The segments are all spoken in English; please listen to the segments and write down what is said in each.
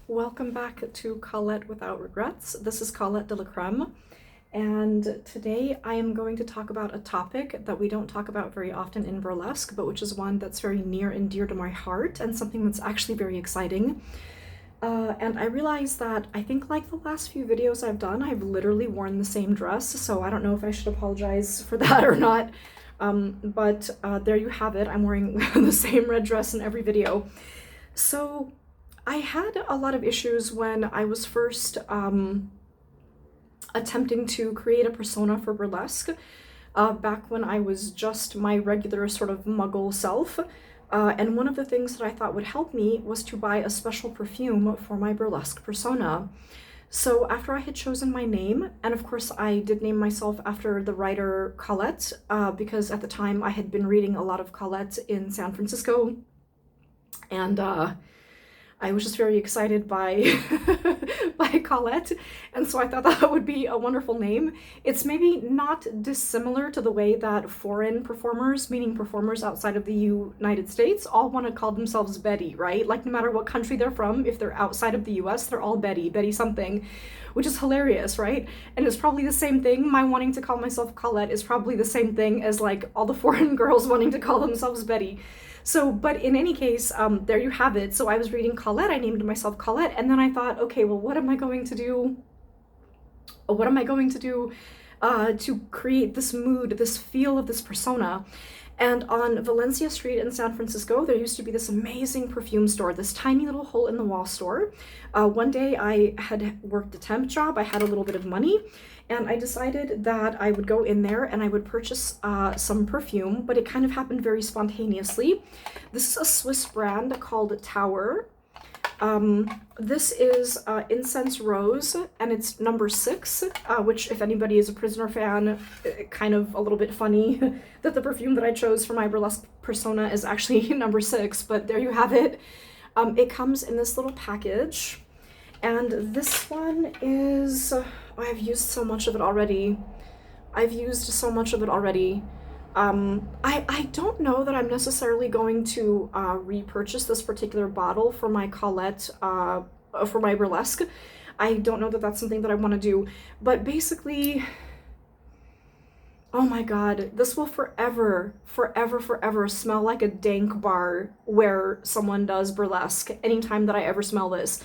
Welcome back to Colette Without Regrets. This is Colette de la Creme, and today I am going to talk about a topic that we don't talk about very often in burlesque, but which is one that's very near and dear to my heart and something that's actually very exciting. And I realized that I think like the last few videos I've done, I've literally worn the same dress, so I don't know if I should apologize for that or not. But there you have it. I'm wearing the same red dress in every video. So I had a lot of issues when I was first attempting to create a persona for burlesque, back when I was just my regular sort of muggle self. And one of the things that I thought would help me was to buy a special perfume for my burlesque persona. So after I had chosen my name, and of course I did name myself after the writer Colette, because at the time I had been reading a lot of Colette in San Francisco, and I was just very excited by by Colette, and so I thought that would be a wonderful name. It's maybe not dissimilar to the way that foreign performers, meaning performers outside of the United States, all want to call themselves Betty, right? Like no matter what country they're from, if they're outside of the US, they're all Betty, Betty something, which is hilarious, right? And it's probably the same thing. My wanting to call myself Colette is probably the same thing as like all the foreign girls wanting to call themselves Betty. So, but in any case, there you have it. So I was reading Colette, I named myself Colette, and then I thought, okay, well, what am I going to do? What am I going to do to create this mood, this feel of this persona? And on Valencia Street in San Francisco, there used to be this amazing perfume store, this tiny little hole-in-the-wall store. One day I had worked a temp job, I had a little bit of money, and I decided that I would go in there and I would purchase some perfume, but it kind of happened very spontaneously. This is a Swiss brand called Tower. This is Incense Rose, and it's number 6, which if anybody is a Prisoner fan, kind of a little bit funny that the perfume that I chose for my burlesque persona is actually number 6, but there you have it. It comes in this little package, and this one is, I've used so much of it already. I don't know that I'm necessarily going to repurchase this particular bottle for my Colette, for my burlesque. I don't know that that's something that I want to do, but basically, oh my god, this will forever, forever, forever smell like a dank bar where someone does burlesque anytime that I ever smell this.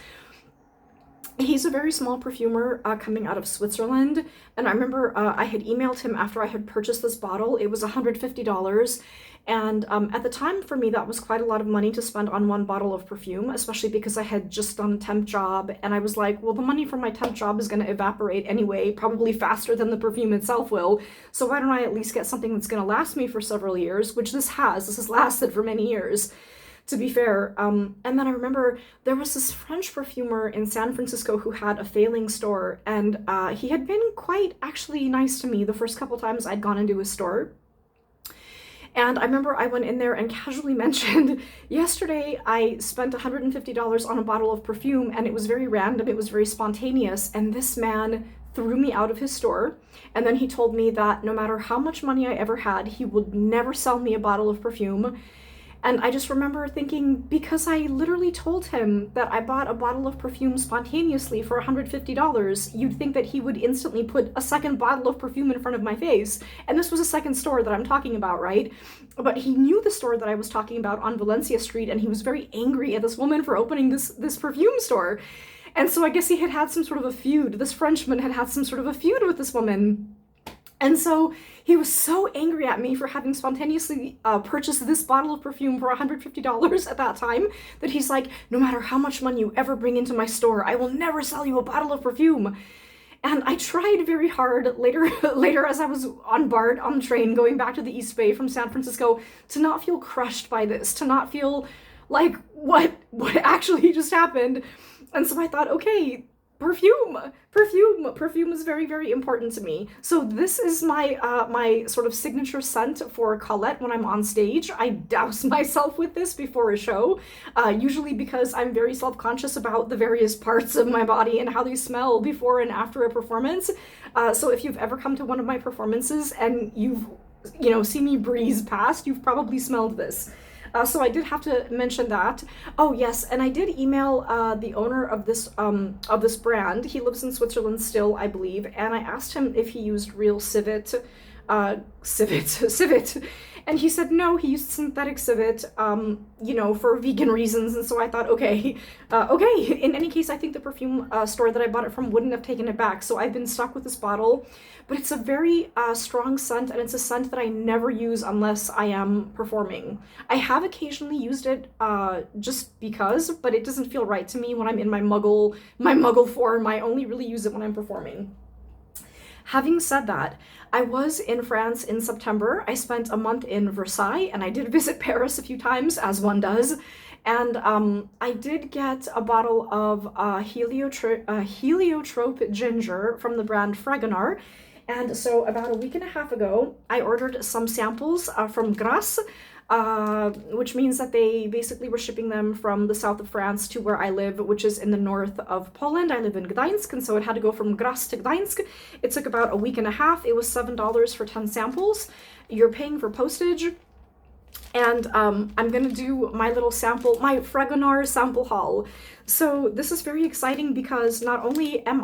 He's a very small perfumer coming out of Switzerland, and I remember I had emailed him after I had purchased this bottle. It was $150, and at the time for me that was quite a lot of money to spend on one bottle of perfume, especially because I had just done a temp job, and I was like, well, the money from my temp job is going to evaporate anyway, probably faster than the perfume itself will, so why don't I at least get something that's going to last me for several years, which this has lasted for many years, to be fair. And then I remember there was this French perfumer in San Francisco who had a failing store, and he had been quite actually nice to me the first couple times I'd gone into his store. And I remember I went in there and casually mentioned, yesterday I spent $150 on a bottle of perfume, and it was very random, it was very spontaneous, and this man threw me out of his store. And then he told me that no matter how much money I ever had, he would never sell me a bottle of perfume. And I just remember thinking, because I literally told him that I bought a bottle of perfume spontaneously for $150, you'd think that he would instantly put a second bottle of perfume in front of my face. And this was a second store that I'm talking about, right? But he knew the store that I was talking about on Valencia Street, and he was very angry at this woman for opening this perfume store. And so I guess he had had some sort of a feud. This Frenchman had had some sort of a feud with this woman. And so he was so angry at me for having spontaneously purchased this bottle of perfume for $150 at that time that he's like, no matter how much money you ever bring into my store, I will never sell you a bottle of perfume. And I tried very hard later as I was on BART on the train going back to the East Bay from San Francisco to not feel crushed by this, to not feel like what actually just happened. And so I thought, okay, perfume is very, very important to me. So this is my my sort of signature scent for Colette when I'm on stage. I douse myself with this before a show, usually because I'm very self-conscious about the various parts of my body and how they smell before and after a performance. So if you've ever come to one of my performances and you've, see me breeze past, you've probably smelled this. So I did have to mention that. Oh yes, and I did email the owner of this brand. He lives in Switzerland still, I believe, and I asked him if he used real civet, and he said no, he used synthetic civet, you know, for vegan reasons. And so I thought, okay, okay. In any case, I think the perfume store that I bought it from wouldn't have taken it back. So I've been stuck with this bottle, but it's a very strong scent, and it's a scent that I never use unless I am performing. I have occasionally used it just because, but it doesn't feel right to me when I'm in my muggle form. I only really use it when I'm performing. Having said that, I was in France in September. I spent a month in Versailles, and I did visit Paris a few times, as one does. And I did get a bottle of heliotrope ginger from the brand Fragonard. And so about a week and a half ago, I ordered some samples from Grasse, which means that they basically were shipping them from the south of France to where I live, which is in the north of Poland. I live in Gdańsk, and so it had to go from Grasse to Gdańsk. It took about a week and a half. It was $7 for 10 samples. You're paying for postage. And I'm gonna do my little sample, my Fragonard sample haul. So this is very exciting because not only am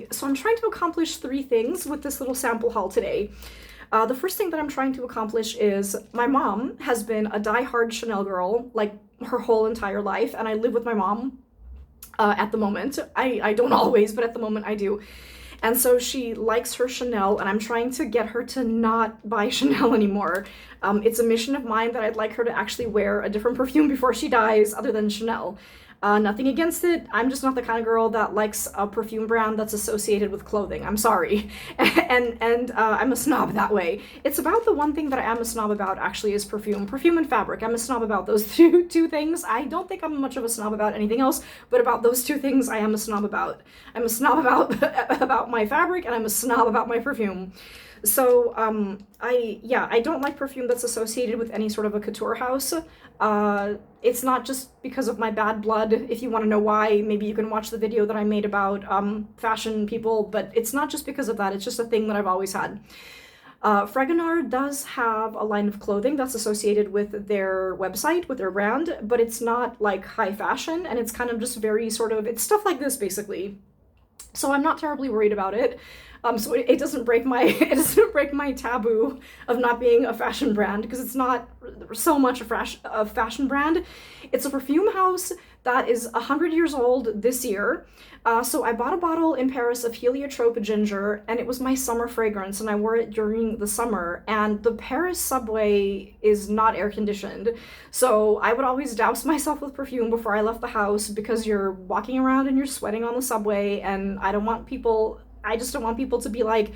so I'm trying to accomplish 3 things with this little sample haul today. The first thing that I'm trying to accomplish is my mom has been a die-hard Chanel girl, like her whole entire life, and I live with my mom at the moment. I don't always, but at the moment I do. And so she likes her Chanel, and I'm trying to get her to not buy Chanel anymore. It's a mission of mine that I'd like her to actually wear a different perfume before she dies other than Chanel. Nothing against it. I'm just not the kind of girl that likes a perfume brand that's associated with clothing. I'm sorry. and I'm a snob that way. It's about the one thing that I am a snob about, actually, is perfume. Perfume and fabric. I'm a snob about those two things. I don't think I'm much of a snob about anything else, but about those 2 things I am a snob about. I'm a snob about my fabric, and I'm a snob about my perfume. So, I don't like perfume that's associated with any sort of a couture house. It's not just because of my bad blood. If you want to know why, maybe you can watch the video that I made about fashion people, but it's not just because of that. It's just a thing that I've always had. Fragonard does have a line of clothing that's associated with their website, with their brand, but it's not like high fashion, and it's kind of just very sort of, it's stuff like this basically. So I'm not terribly worried about it. So it doesn't break my taboo of not being a fashion brand, because it's not so much a fashion brand. It's a perfume house that is 100 years old this year. So I bought a bottle in Paris of heliotrope ginger, and it was my summer fragrance, and I wore it during the summer. And the Paris subway is not air conditioned, so I would always douse myself with perfume before I left the house, because you're walking around and you're sweating on the subway, and I just don't want people to be like,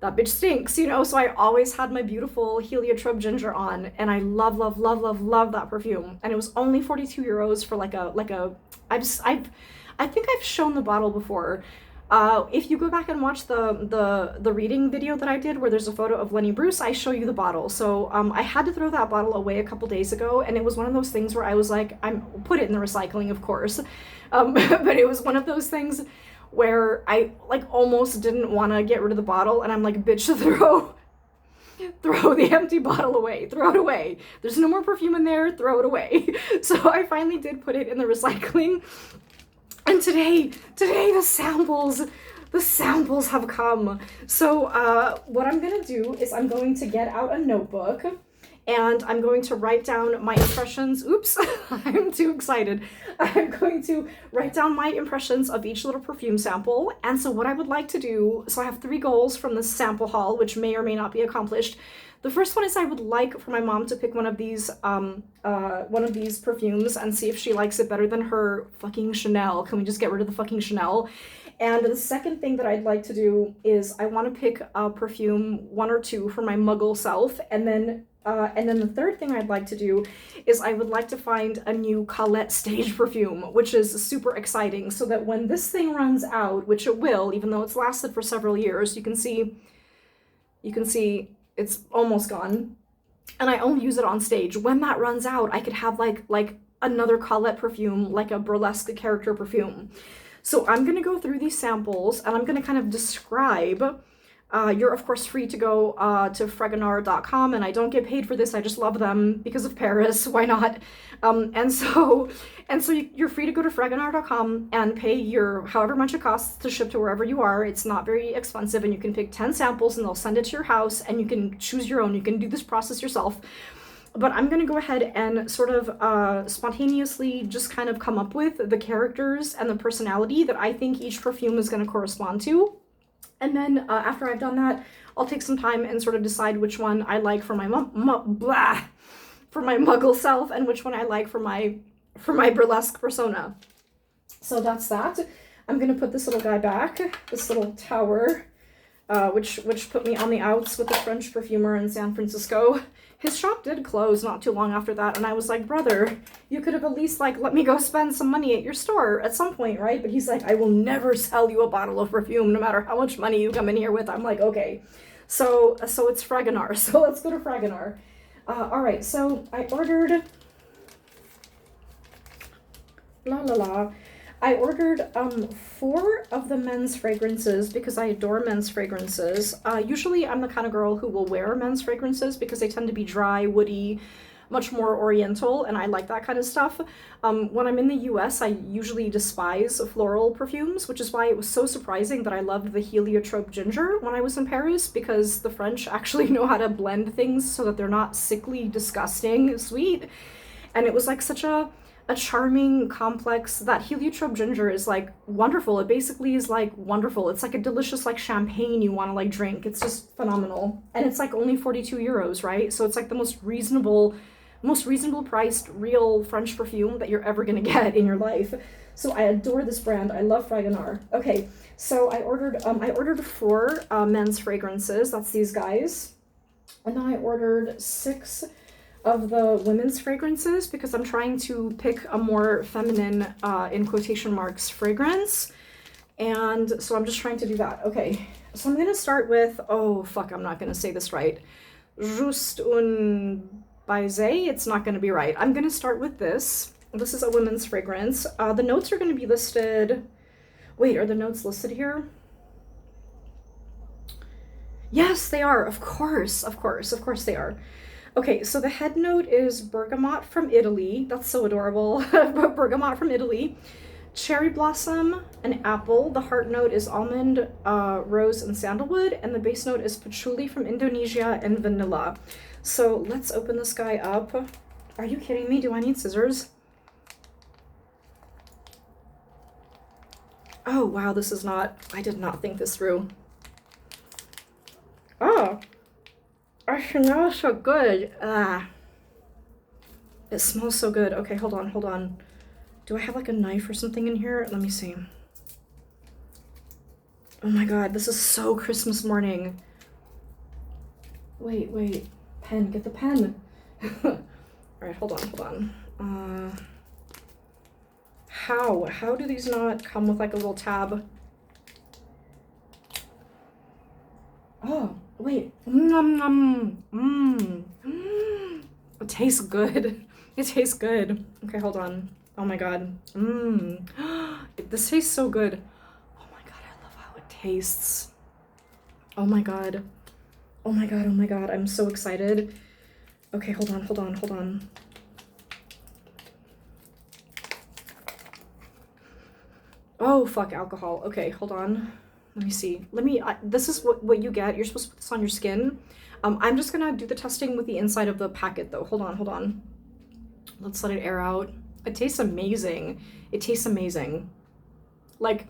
that bitch stinks, you know? So I always had my beautiful heliotrope ginger on, and I love that perfume. And it was only 42 euros for I think I've shown the bottle before. If you go back and watch the reading video that I did, where there's a photo of Lenny Bruce, I show you the bottle. So I had to throw that bottle away a couple days ago, and it was one of those things where I was like, put it in the recycling, of course. But it was one of those things where I like almost didn't want to get rid of the bottle, and I'm like, bitch, throw the empty bottle away, throw it away. There's no more perfume in there, throw it away. So I finally did put it in the recycling. And today the samples have come. So what I'm gonna do is I'm going to get out a notebook, and I'm going to write down my impressions. Oops, I'm too excited. I'm going to write down my impressions of each little perfume sample. And so what I would like to do, so I have 3 goals from this sample haul, which may or may not be accomplished. The first one is I would like for my mom to pick one of these perfumes and see if she likes it better than her fucking Chanel. Can we just get rid of the fucking Chanel? And the second thing that I'd like to do is I want to pick a perfume, 1 or 2, for my muggle self, and then the third thing I'd like to do is I would like to find a new Colette stage perfume, which is super exciting, so that when this thing runs out, which it will, even though it's lasted for several years, you can see it's almost gone, and I only use it on stage. When that runs out, I could have like another Colette perfume, like a Burlesque character perfume. So I'm gonna go through these samples, and I'm gonna kind of describe You're of course free to go to Fragonard.com, and I don't get paid for this. I just love them because of Paris. Why not? And so you're free to go to Fragonard.com and pay your however much it costs to ship to wherever you are. It's not very expensive, and you can pick 10 samples and they'll send it to your house, and you can choose your own. You can do this process yourself. But I'm gonna go ahead and sort of spontaneously just kind of come up with the characters and the personality that I think each perfume is gonna correspond to. And then after I've done that, I'll take some time and sort of decide which one I like for my for my muggle self, and which one I like for my burlesque persona. So that's that. I'm gonna put this little guy back, this little tower, which put me on the outs with the French perfumer in San Francisco. His shop did close not too long after that, and I was like, brother, you could have at least, like, let me go spend some money at your store at some point, right? But he's like, I will never sell you a bottle of perfume, no matter how much money you come in here with. I'm like, okay. So it's Fragonard. So let's go to Fragonard. All right, so I ordered... I ordered 4 of the men's fragrances because I adore men's fragrances. Usually I'm the kind of girl who will wear men's fragrances because they tend to be dry, woody, much more oriental, and I like that kind of stuff. When I'm in the US, I usually despise floral perfumes, which is why it was so surprising that I loved the heliotrope ginger when I was in Paris, because the French actually know how to blend things so that they're not sickly, disgusting, sweet. And it was like such a charming, complex, that heliotrope ginger is like wonderful. It basically is like wonderful. It's like a delicious like champagne you want to like drink. It's just phenomenal. And it's like only 42 euros, right? So it's like the most reasonable priced real French perfume that you're ever gonna get in your life. So I adore this brand. I love Fragonard. Okay, so I ordered 4 men's fragrances. That's these guys. And then I ordered 6 of the women's fragrances because I'm trying to pick a more feminine, in quotation marks, fragrance. And so I'm just trying to do that. Okay, so I'm gonna start with, oh fuck, I'm not gonna say this right. Juste un baiser, it's not gonna be right. I'm gonna start with this. This is a women's fragrance. The notes are gonna be listed. Wait, are the notes listed here? Yes, they are, of course they are. Okay, so the head note is bergamot from Italy. That's so adorable. Bergamot from Italy. Cherry blossom and apple. The heart note is almond, rose, and sandalwood. And the base note is patchouli from Indonesia and vanilla. So let's open this guy up. Are you kidding me? Do I need scissors? Oh, wow, this is not... I did not think this through. Oh. It smells so good. It smells so good. Okay, hold on. Do I have like a knife or something in here? Let me see. Oh my god, this is so Christmas morning. Wait. Pen, get the pen. Alright, hold on. How do these not come with like a little tab? Oh, wait. It tastes good. It tastes good. Okay, hold on. Oh my god. This tastes so good. Oh my god, I love how it tastes. Oh my god. I'm so excited. Okay, hold on. Oh, fuck, alcohol. Okay, hold on. Let me see. This is what you get. You're supposed to put this on your skin. I'm just gonna do the testing with the inside of the packet though. Hold on. Let's let it air out. It tastes amazing. Like,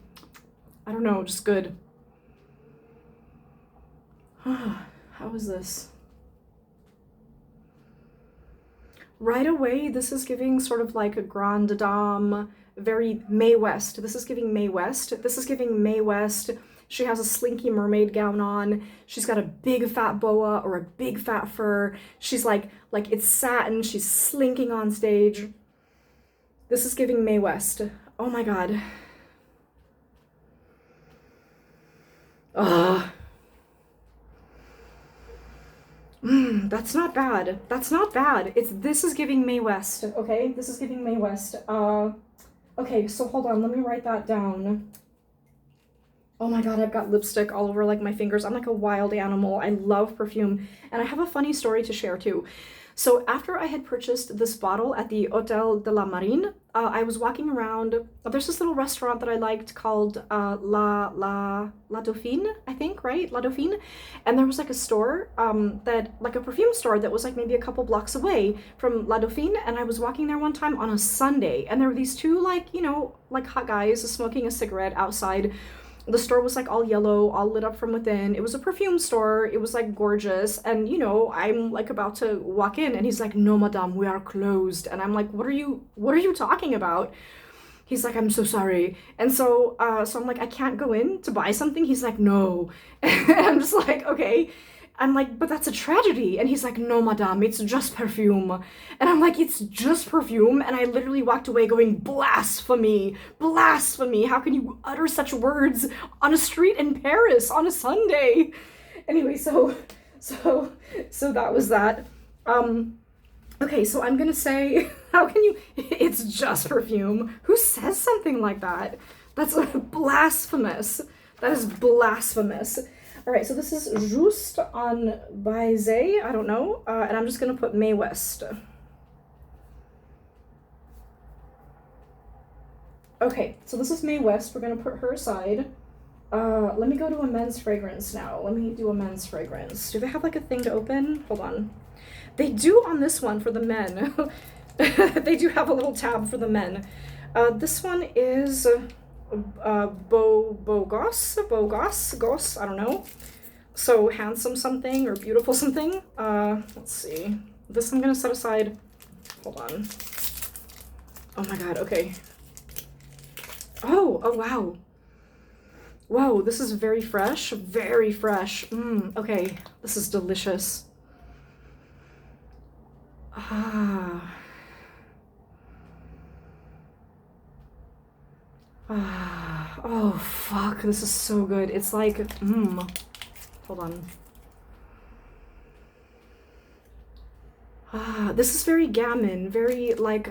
I don't know, just good. How is this? Right away, this is giving sort of like a grande dame, very Mae West. This is giving Mae West. She has a slinky mermaid gown on. She's got a big fat boa or a big fat fur. She's like it's satin. She's slinking on stage. This is giving Mae West. Oh my god. That's not bad. This is giving Mae West, okay? This is giving Mae West. Okay, so hold on, let me write that down. Oh my God, I've got lipstick all over like my fingers. I'm like a wild animal. I love perfume. And I have a funny story to share too. So after I had purchased this bottle at the Hôtel de la Marine, I was walking around. There's this little restaurant that I liked called La Dauphine, I think, right? La Dauphine. And there was like a store that, like a perfume store that was like maybe a couple blocks away from La Dauphine. And I was walking there one time on a Sunday, and there were these two like, you know, like hot guys smoking a cigarette outside. The store was like all yellow, all lit up from within. It was a perfume store. It was like gorgeous. And you know, I'm like about to walk in and he's like, "No, madame, we are closed." And I'm like, what are you talking about? He's like, "I'm so sorry." And so I'm like, "I can't go in to buy something." He's like, "No." And I'm just like, "Okay." I'm like, "But that's a tragedy." And he's like, "No, madame, it's just perfume." And I'm like, "It's just perfume?" And I literally walked away going, "Blasphemy, blasphemy. How can you utter such words on a street in Paris on a Sunday?" Anyway, so that was that. Okay, so I'm gonna say, how can you, it's just perfume. Who says something like that? That's blasphemous. That is blasphemous. All right, so this is Juste en Baiser, I don't know, and I'm just gonna put Mae West. Okay, so this is Mae West. We're gonna put her aside. Let me go to a men's fragrance now. Let me do a men's fragrance. Do they have like a thing to open? Hold on. They do on this one for the men. They do have a little tab for the men. This one is Goss, I don't know. So handsome something or beautiful something. Let's see. This I'm gonna set aside. Hold on. Oh my God, okay. Oh wow. Whoa, this is very fresh, very fresh. Okay, this is delicious. Ah. Ah. Oh, fuck, this is so good. It's like, hold on. Ah, this is very gammon, very like,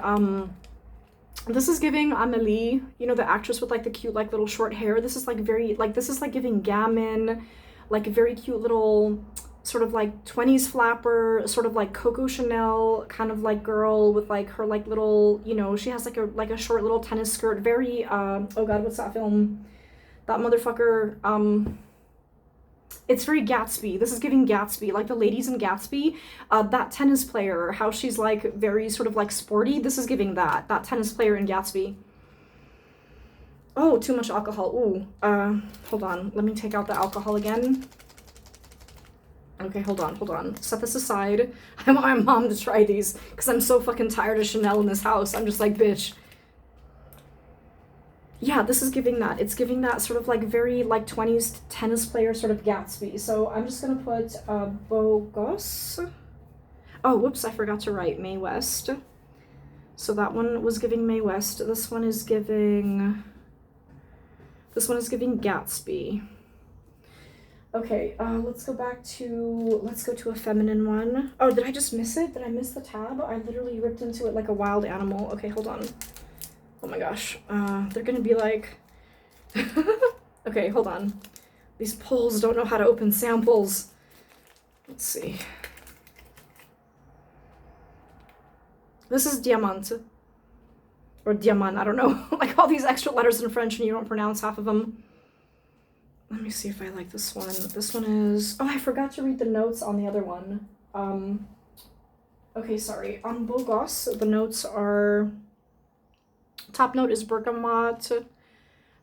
this is giving Amélie, you know, the actress with like the cute, like little short hair. This is like very, like, this is like giving gammon, like a very cute little sort of like 20s flapper, sort of like Coco Chanel kind of like girl with like her like little, you know, she has like a short little tennis skirt. Very, oh God, what's that film? That motherfucker, it's very Gatsby. This is giving Gatsby, like the ladies in Gatsby. That tennis player, how she's like very sort of like sporty. This is giving that tennis player in Gatsby. Oh, too much alcohol. Ooh, hold on. Let me take out the alcohol again. Okay, hold on. Set this aside. I want my mom to try these because I'm so fucking tired of Chanel in this house. I'm just like, bitch. Yeah, this is giving that. It's giving that sort of like very like 20s tennis player sort of Gatsby. So I'm just gonna put Beau Gosse. Oh, whoops, I forgot to write Mae West. So that one was giving Mae West. This one is giving Gatsby. Okay, let's go to a feminine one. Oh, did I just miss it? Did I miss the tab? I literally ripped into it like a wild animal. Okay, hold on. Oh my gosh, they're gonna be like, okay, hold on. These polls don't know how to open samples. Let's see. This is Diamant. Or Diamant, I don't know. Like all these extra letters in French and you don't pronounce half of them. Let me see if I like this one. This one is, oh, I forgot to read the notes on the other one. Okay, sorry. On Beau Gosse, the notes are, top note is bergamot,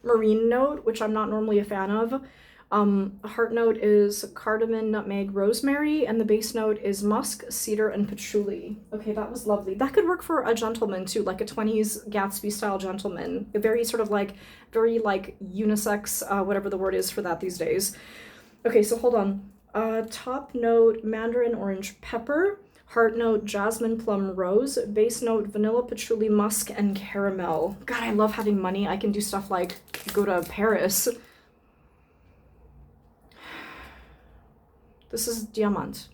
marine note, which I'm not normally a fan of. Heart note is cardamom, nutmeg, rosemary, and the base note is musk, cedar, and patchouli. Okay, that was lovely. That could work for a gentleman too, like a 20s Gatsby style gentleman. A very sort of like, very like unisex, whatever the word is for that these days. Okay, so hold on. Top note, mandarin orange pepper. Heart note, jasmine, plum, rose. Base note, vanilla, patchouli, musk, and caramel. God, I love having money. I can do stuff like go to Paris. This is Diamant.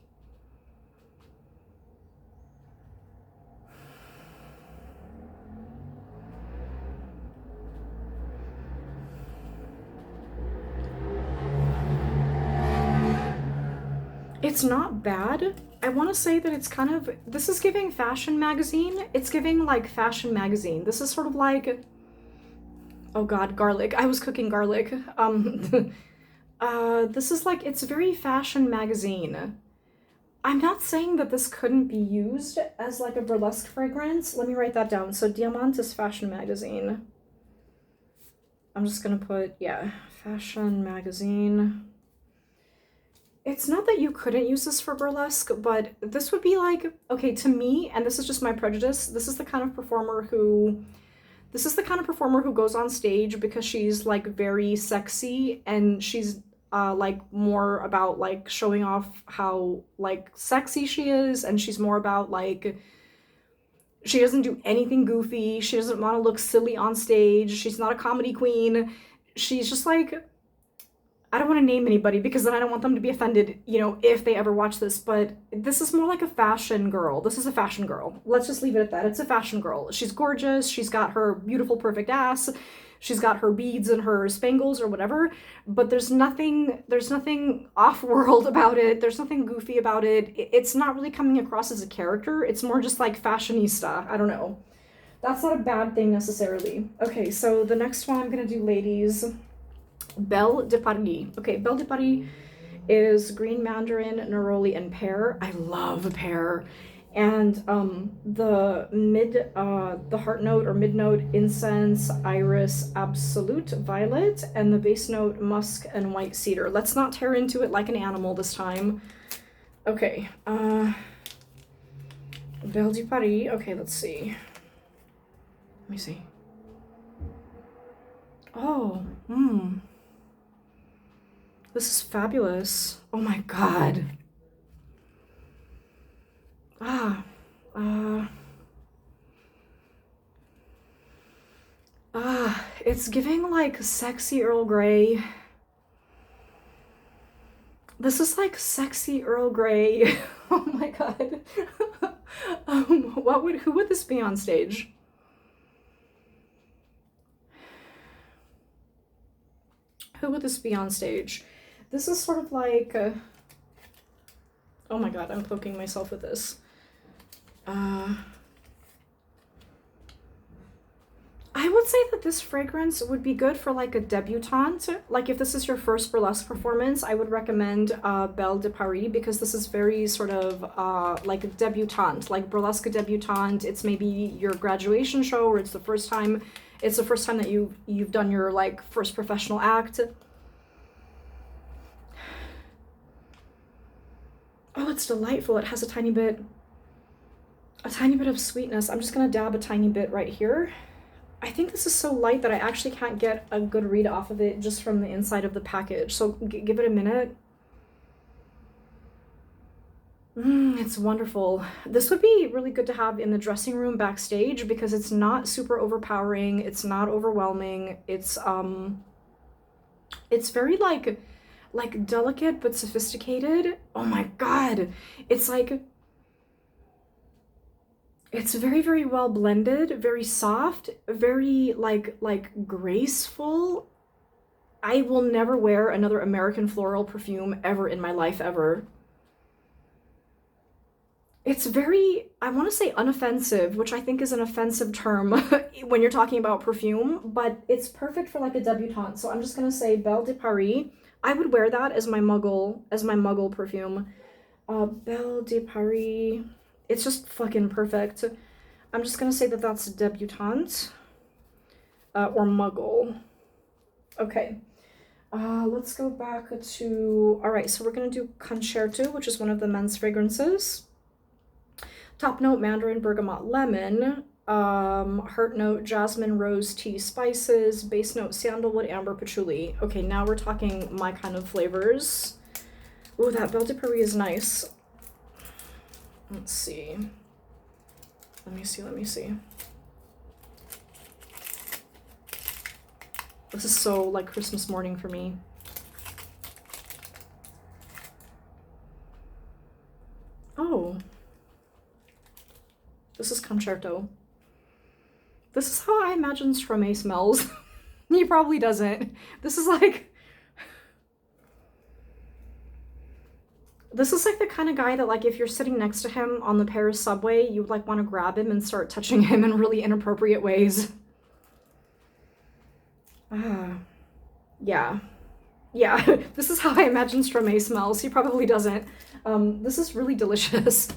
It's not bad. I want to say that it's kind of, this is giving fashion magazine. It's giving like fashion magazine. This is sort of like, oh God, garlic. I was cooking garlic. This is like, it's very fashion magazine. I'm not saying that this couldn't be used as like a burlesque fragrance. Let me write that down. So Diamant is fashion magazine. I'm just gonna put, yeah, fashion magazine. It's not that you couldn't use this for burlesque, but this would be like, okay, to me, and this is just my prejudice, this is the kind of performer who goes on stage because she's like very sexy and she's like more about like showing off how like sexy she is, and she's more about like, she doesn't do anything goofy, she doesn't want to look silly on stage, she's not a comedy queen, she's just like, I don't want to name anybody because then I don't want them to be offended, you know, if they ever watch this, but this is more like a fashion girl. This is a fashion girl. Let's just leave it at that. It's a fashion girl. She's gorgeous. She's got her beautiful, perfect ass. She's got her beads and her spangles or whatever, but there's nothing off-world about it. There's nothing goofy about it. It's not really coming across as a character. It's more just like fashionista. I don't know. That's not a bad thing necessarily. Okay, so the next one I'm going to do, ladies. Belle de Paris. Okay, Belle de Paris is green mandarin, neroli, and pear. I love pear. And the heart note or mid note, incense, iris, absolute, violet, and the base note, musk and white cedar. Let's not tear into it like an animal this time. Okay, Belle de Paris. Okay, let's see. Let me see. Oh, this is fabulous. Oh my God. It's giving like sexy Earl Grey. This is like sexy Earl Grey. Oh my God. Who would this be on stage? Who would this be on stage? This is sort of like, oh my God, I'm poking myself with this. I would say that this fragrance would be good for like a debutante. Like if this is your first burlesque performance, I would recommend Belle de Paris, because this is very sort of like a debutante, like burlesque debutante. It's maybe your graduation show, or it's the first time that you've done your like first professional act. Oh, it's delightful. It has a tiny bit of sweetness. I'm just gonna dab a tiny bit right here. I think this is so light that I actually can't get a good read off of it just from the inside of the package. So give it a minute. It's wonderful. This would be really good to have in the dressing room backstage because it's not super overpowering. It's not overwhelming. It's very like delicate but sophisticated. Oh my God. It's like, it's very, very well blended, very soft, very like graceful. I will never wear another American floral perfume ever in my life, ever. It's very, I want to say unoffensive, which I think is an offensive term when you're talking about perfume, but it's perfect for like a debutante. So I'm just going to say Belle de Paris. I would wear that as my muggle perfume. Belle de Paris. It's just fucking perfect. I'm just gonna say that that's debutante or muggle. Okay, let's go back to, all right, so we're gonna do Concerto, which is one of the men's fragrances. Top note, mandarin, bergamot, lemon. Heart note, jasmine, rose, tea, spices. Base note, sandalwood, amber, patchouli. Okay, now we're talking my kind of flavors. Ooh, that Belle de Paris is nice. Let's see. Let me see. This is so like Christmas morning for me. Oh. This is Concerto. This is how I imagine Stromae smells. He probably doesn't. This is like... This is like the kind of guy that like if you're sitting next to him on the Paris subway, you would like want to grab him and start touching him in really inappropriate ways. Yeah. Yeah, this is how I imagine Stromae smells. He probably doesn't. This is really delicious.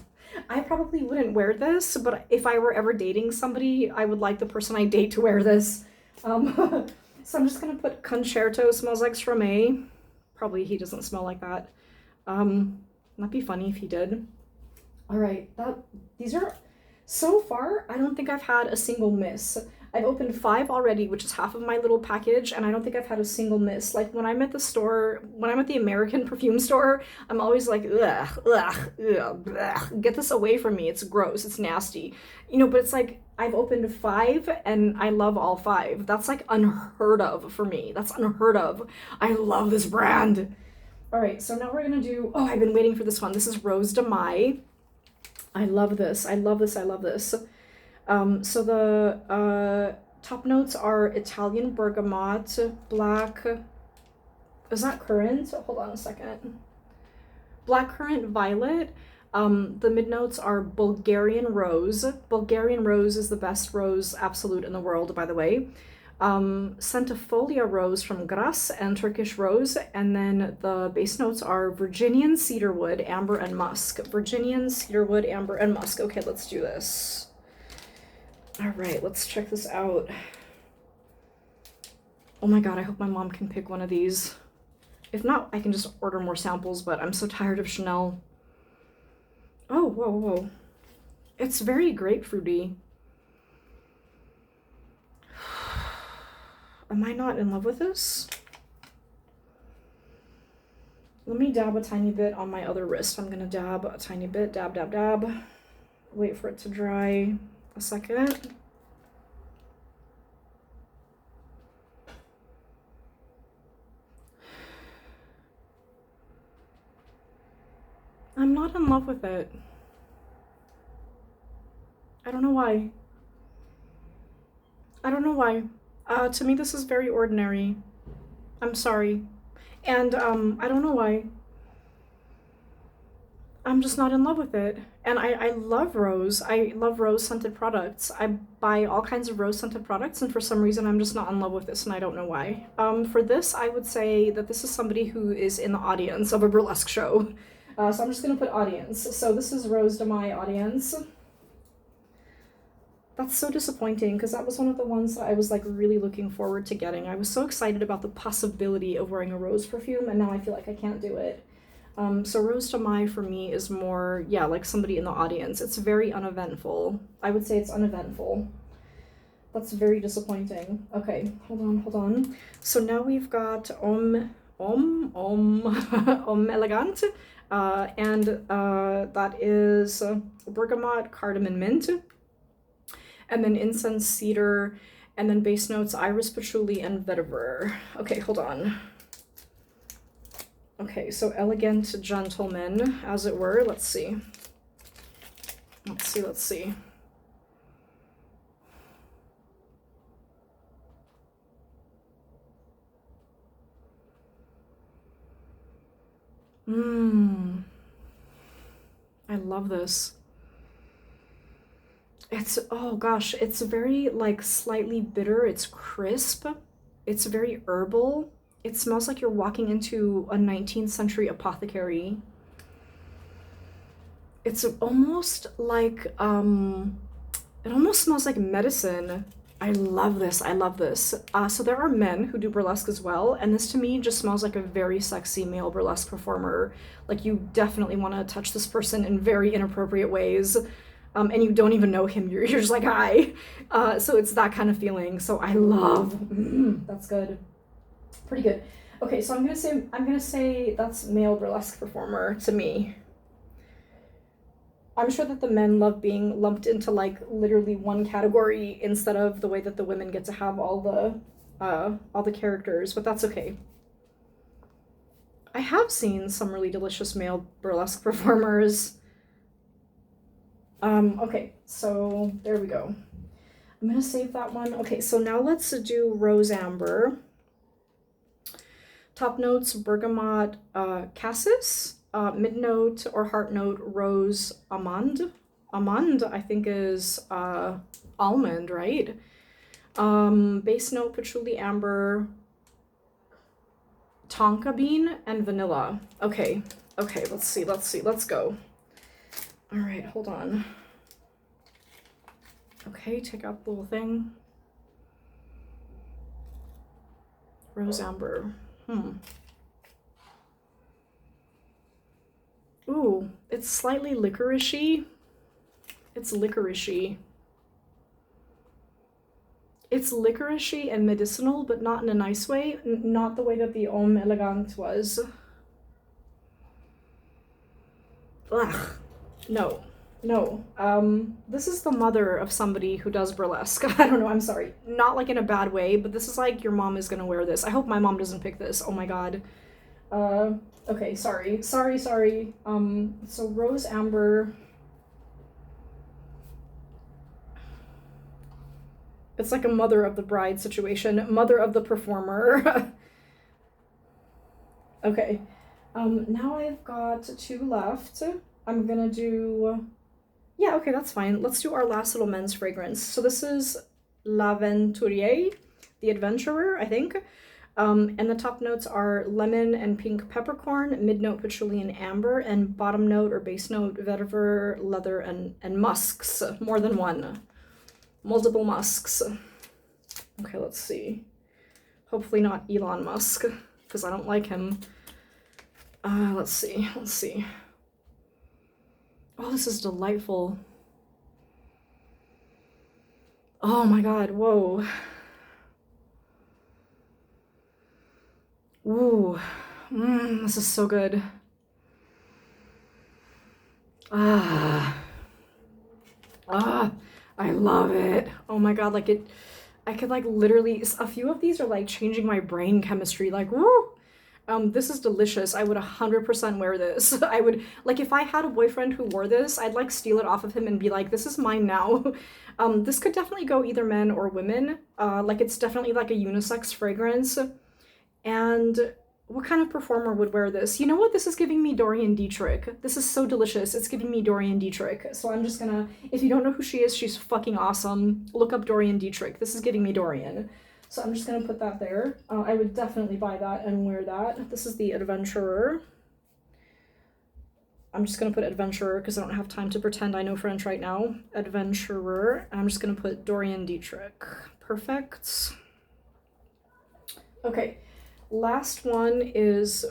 I probably wouldn't wear this, but if I were ever dating somebody, I would like the person I date to wear this. So I'm just gonna put Concerto smells like Stromae. Probably he doesn't smell like that. That'd be funny if he did. All right, these are, so far, I don't think I've had a single miss. I've opened 5 already, which is half of my little package, and I don't think I've had a single miss. Like, when I'm at the store, when I'm at the American perfume store, I'm always like, ugh, ugh, ugh, ugh, get this away from me. It's gross. It's nasty. You know, but it's like, I've opened 5, and I love all 5. That's, like, unheard of for me. That's unheard of. I love this brand. All right, so now we're gonna do, oh, I've been waiting for this one. This is Rose de Mai. I love this. I love this. I love this. So the top notes are Italian bergamot, black, is that currant? Hold on a second. Blackcurrant violet. The mid notes are Bulgarian rose. Bulgarian rose is the best rose absolute in the world, by the way. Centifolia rose from Gras and Turkish rose, and then the base notes are Virginian cedarwood, amber, and musk. Virginian cedarwood, amber, and musk. Okay, let's do this. All right, let's check this out. Oh my god, I hope my mom can pick one of these. If not, I can just order more samples, but I'm so tired of Chanel. Oh, whoa, whoa. It's very grapefruity. Am I not in love with this? Let me dab a tiny bit on my other wrist. I'm gonna dab a tiny bit, dab, dab, dab. Wait for it to dry a second. I'm not in love with it. I don't know why. I don't know why. To me, this is very ordinary. I'm sorry. And, I don't know why. I'm just not in love with it. And I love rose. I love rose-scented products. I buy all kinds of rose-scented products, and for some reason, I'm just not in love with this, and I don't know why. For this, I would say that this is somebody who is in the audience of a burlesque show. So I'm just gonna put audience. So this is Rose de Mai audience. That's so disappointing, because that was one of the ones that I was like really looking forward to getting. I was so excited about the possibility of wearing a rose perfume, and now I feel like I can't do it. So Rose de Mai for me is more, yeah, like somebody in the audience. It's very uneventful. I would say it's uneventful. That's very disappointing. Okay, hold on. So now we've got Homme Elegant, and that is bergamot, cardamom, mint. And then incense, cedar, and then base notes, iris patchouli, and vetiver. Okay, hold on. Okay, so elegant gentleman, as it were. Let's see. Let's see. I love this. It's, oh gosh, it's very like slightly bitter. It's crisp. It's very herbal. It smells like you're walking into a 19th century apothecary. It's almost like, it almost smells like medicine. I love this. I love this. So there are men who do burlesque as well, and this to me just smells like a very sexy male burlesque performer. Like you definitely want to touch this person in very inappropriate ways. And you don't even know him, you're just like, hi. So it's that kind of feeling. So I love, that's good. Pretty good. Okay, so I'm gonna say that's male burlesque performer to me. I'm sure that the men love being lumped into like literally one category instead of the way that the women get to have all the characters, but that's okay. I have seen some really delicious male burlesque performers. Okay, so there we go. I'm gonna save that one. Okay, so now let's do Rose Amber. Top notes, bergamot, cassis, mid-note or heart note rose almond. Almond, I think, is almond, right? Base note patchouli amber, tonka bean, and vanilla. Okay, okay, let's see, let's go. All right, hold on. Okay, take out the little thing. Rose amber. Ooh, it's slightly licoricey. It's licoricey. It's licoricey and medicinal, but not in a nice way. Not the way that the Homme Elegant was. Ugh. No. No. This is the mother of somebody who does burlesque. I don't know, I'm sorry. Not like in a bad way, but this is like your mom is gonna wear this. I hope my mom doesn't pick this. Oh my god. Okay, sorry. So rose amber. It's like a mother of the bride situation. Mother of the performer. Okay. Now I've got 2 left. I'm gonna do... Yeah, okay, that's fine. Let's do our last little men's fragrance. So this is L'Aventurier, the adventurer, I think. And the top notes are lemon and pink peppercorn, mid-note patchouli and amber, and bottom note or base note vetiver, leather, and musks. More than one. Multiple musks. Okay, let's see. Hopefully not Elon Musk, because I don't like him. Let's see. Oh, this is delightful. Oh my god, whoa. Ooh, this is so good. I love it. Oh my god, like I could like literally, a few of these are like changing my brain chemistry, like, woo! This is delicious. I would 100% wear this. I would, like, if I had a boyfriend who wore this, I'd like steal it off of him and be like, this is mine now. This could definitely go either men or women. Like, it's definitely like a unisex fragrance. And what kind of performer would wear this? You know what? This is giving me Dorian Dietrich. This is so delicious. It's giving me Dorian Dietrich. So I'm just gonna, if you don't know who she is, she's fucking awesome. Look up Dorian Dietrich. This is giving me Dorian. So I'm just gonna put that there. I would definitely buy that and wear that. This is the Adventurer. I'm just gonna put Adventurer because I don't have time to pretend I know French right now. Adventurer. And I'm just gonna put Dorian Dietrich. Perfect. Okay. Last one is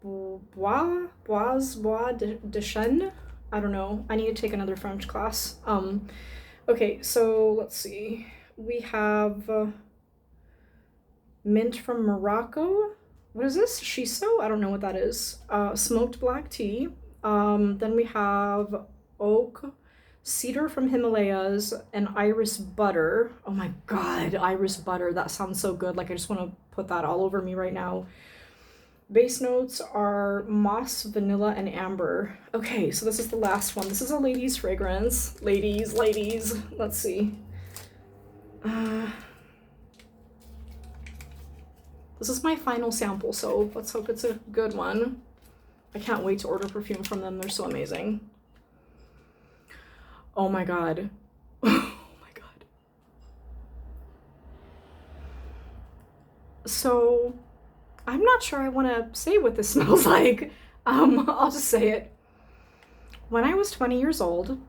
Bois de Chêne. I don't know. I need to take another French class. Okay, so let's see. We have mint from Morocco. What is this? Shiso? I don't know what that is. Smoked black tea. Then we have oak, cedar from Himalayas, and iris butter. Oh my god, iris butter. That sounds so good. Like, I just want to put that all over me right now. Base notes are moss, vanilla, and amber. Okay, so this is the last one. This is a ladies' fragrance. Ladies. Let's see. This is my final sample, so let's hope it's a good one. I can't wait to order perfume from them. They're so amazing. Oh my god. Oh my god. So, I'm not sure I want to say what this smells like. I'll just say it. When I was 20 years old,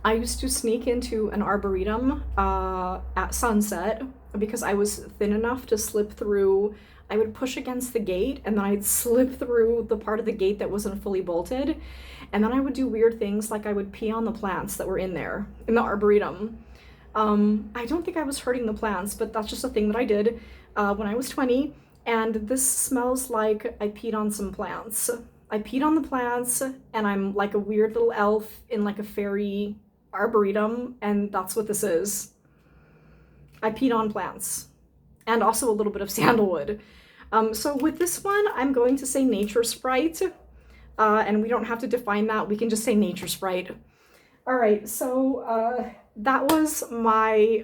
I used to sneak into an arboretum at sunset because I was thin enough to slip through. I would push against the gate and then I'd slip through the part of the gate that wasn't fully bolted. And then I would do weird things, like I would pee on the plants that were in there, in the arboretum. I don't think I was hurting the plants, but that's just a thing that I did when I was 20. And this smells like I peed on some plants. I peed on the plants and I'm like a weird little elf in like a fairy arboretum, and that's what this is. I peed on plants. And also a little bit of sandalwood. So with this one, I'm going to say Nature Sprite. And we don't have to define that. We can just say Nature Sprite. All right, so that was my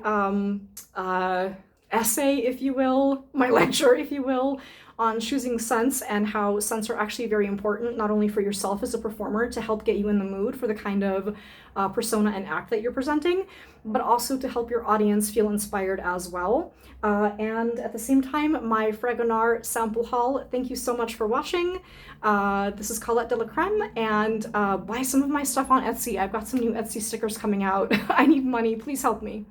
essay, if you will, my lecture, if you will, on choosing scents and how scents are actually very important, not only for yourself as a performer to help get you in the mood for the kind of persona and act that you're presenting, but also to help your audience feel inspired as well. And at the same time, my Fragonard sample haul. Thank you so much for watching. This is Colette de la Creme, and buy some of my stuff on Etsy. I've got some new Etsy stickers coming out. I need money. Please help me.